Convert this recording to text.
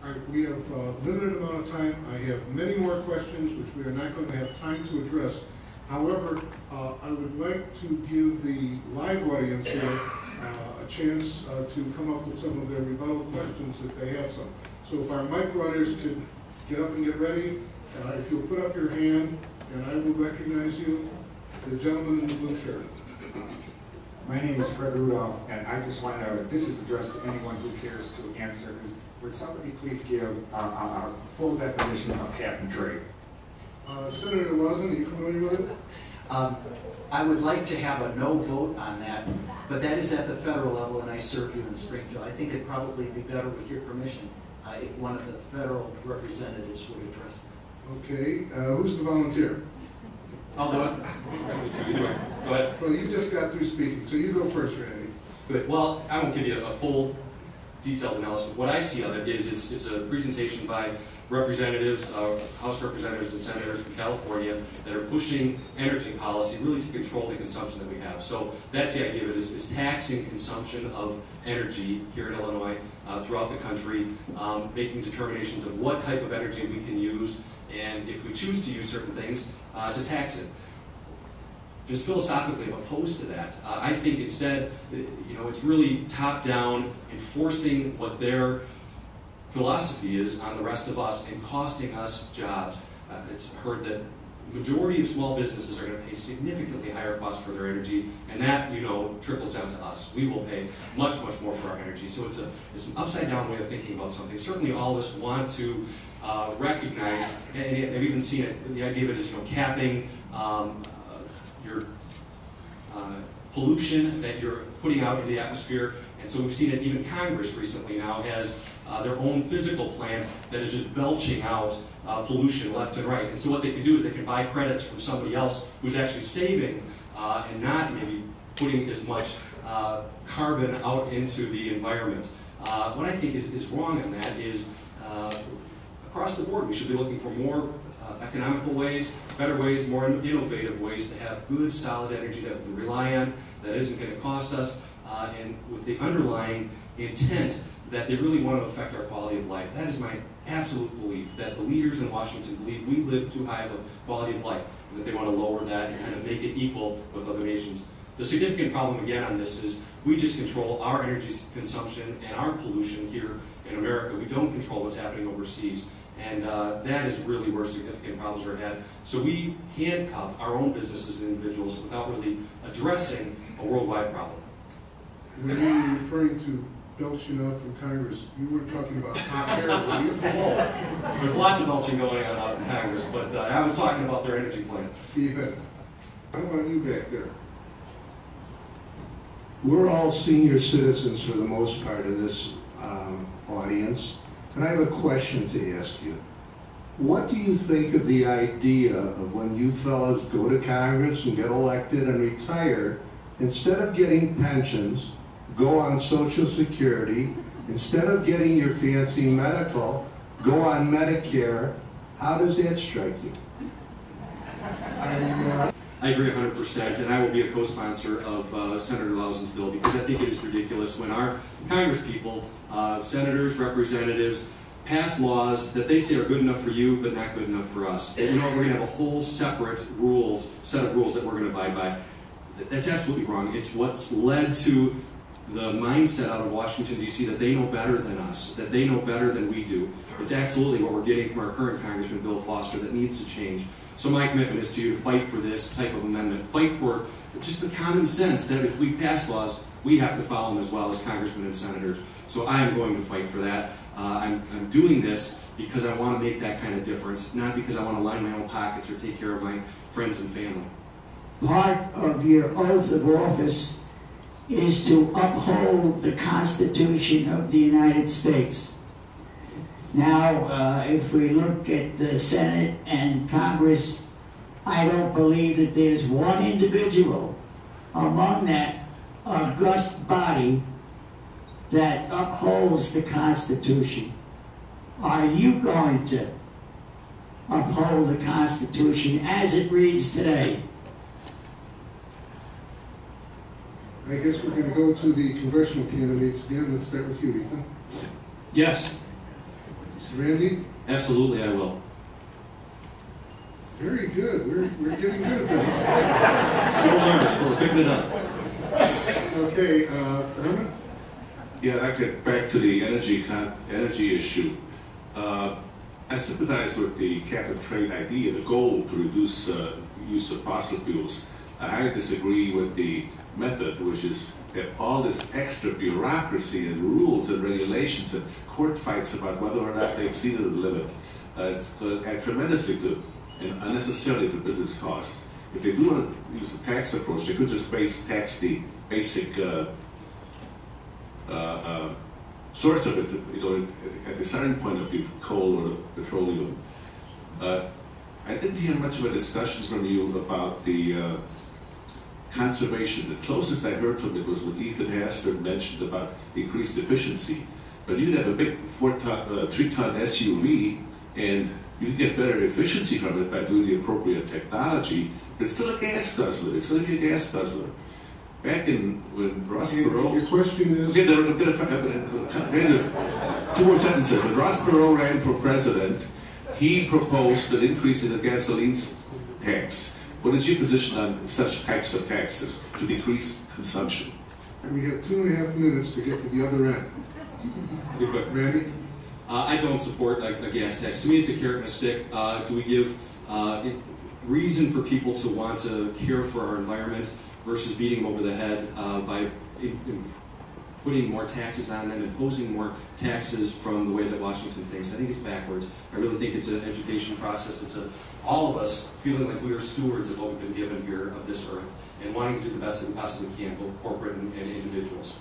All right, we have a limited amount of time. I have many more questions which we are not going to have time to address. However, I would like to give the live audience here a chance to come up with some of their rebuttal questions if they have some. So if our mic runners could get up and get ready, if you'll put up your hand and I will recognize you, the gentleman in the blue shirt. My name is Fred Rudolph, and I just want to, this is addressed to anyone who cares to answer. Would somebody please give a full definition of cap and trade? Senator Lawson, are you familiar with it? I would like to have a no vote on that, but that is at the federal level, and I serve you in Springfield. I think it'd probably be better, with your permission, if one of the federal representatives would address that. Okay, who's the volunteer? I'll do it. Go ahead. Well, you just got through speaking, so you go first, Randy. Good. Well, I won't give you a full detailed analysis. What I see of it is it's a presentation by representatives, House representatives and senators from California that are pushing energy policy really to control the consumption that we have. So that's the idea of it, is taxing consumption of energy here in Illinois, throughout the country, making determinations of what type of energy we can use, and if we choose to use certain things, to tax it. Just philosophically, I'm opposed to that. I think instead, it's really top-down, enforcing what their philosophy is on the rest of us and costing us jobs. It's heard that the majority of small businesses are going to pay significantly higher costs for their energy, and that, trickles down to us. We will pay much, much more for our energy. So it's an upside-down way of thinking about something. Certainly all of us want to recognize, and I've even seen it, the idea of it is, capping your pollution that you're putting out into the atmosphere. And so we've seen it, even Congress recently now has their own physical plant that is just belching out pollution left and right. And so what they can do is they can buy credits from somebody else who's actually saving and not maybe putting as much carbon out into the environment. What I think is wrong on that is across the board we should be looking for more economical ways, better ways, more innovative ways to have good, solid energy that we can rely on, that isn't going to cost us, and with the underlying intent that they really want to affect our quality of life. That is my absolute belief, that the leaders in Washington believe we live too high of a quality of life, and that they want to lower that and kind of make it equal with other nations. The significant problem, again, on this is we just control our energy consumption and our pollution here in America. We don't control what's happening overseas. And that is really where significant problems are had. So we handcuff our own businesses and individuals without really addressing a worldwide problem. When you were referring to belching out from Congress, you weren't talking about hot air, were you? There's lots of belching going on out in Congress, but I was talking about their energy plan. Stephen, how about you back there? We're all senior citizens for the most part in this audience. And I have a question to ask you. What do you think of the idea of when you fellas go to Congress and get elected and retire, instead of getting pensions, go on Social Security, instead of getting your fancy medical, go on Medicare? How does that strike you? I agree 100%, and I will be a co-sponsor of Senator Lawson's bill because I think it is ridiculous when our Congress people, senators, representatives, pass laws that they say are good enough for you but not good enough for us. And, we're going to have a whole separate set of rules that we're going to abide by. That's absolutely wrong. It's what's led to the mindset out of Washington, D.C. that they know better than us, that they know better than we do. It's absolutely what we're getting from our current Congressman, Bill Foster, that needs to change. So my commitment is to fight for this type of amendment, fight for just the common sense that if we pass laws, we have to follow them as well as congressmen and senators. So I am going to fight for that. I'm doing this because I want to make that kind of difference, not because I want to line my own pockets or take care of my friends and family. Part of your oath of office is to uphold the Constitution of the United States. Now, if we look at the Senate and Congress, I don't believe that there's one individual among that august body that upholds the Constitution. Are you going to uphold the Constitution as it reads today? I guess we're going to go to the congressional candidates again. Let's start with you, Ethan. Yes. Randy? Absolutely, I will. Very good. We're getting good at this. Slow learners, but we're picking it up. Okay, Herman? Yeah, I'd like to get back to the energy issue. I sympathize with the cap and trade idea, the goal to reduce use of fossil fuels. I disagree with the method, which is that all this extra bureaucracy and rules and regulations and court fights about whether or not they exceeded the limit is going to add tremendously to and unnecessarily to business costs. If they do want to use the tax approach, they could just tax the basic source of it, you know, at the starting point of the coal or the petroleum. I didn't hear much of a discussion from you about the conservation. The closest I heard from it was when Ethan Hastert mentioned about decreased efficiency. But you'd have a big 3-ton SUV, and you can get better efficiency from it by doing the appropriate technology, but it's still a gas guzzler. It's going to be a gas guzzler. Back when Ross Perot... Your question is... Okay, 2 more sentences. When Ross Perot ran for president, he proposed an increase in the gasoline tax. What is your position on such types of taxes to decrease consumption? We have 2.5 minutes to get to the other end. Randy? I don't support a gas tax. To me, it's a carrot and a stick. Do we give reason for people to want to care for our environment versus beating them over the head by putting more taxes on them, imposing more taxes from the way that Washington thinks? I think it's backwards. I really think it's an education process. It's all of us feeling like we are stewards of what we've been given here of this earth and wanting to do the best that we possibly can, both corporate and individuals.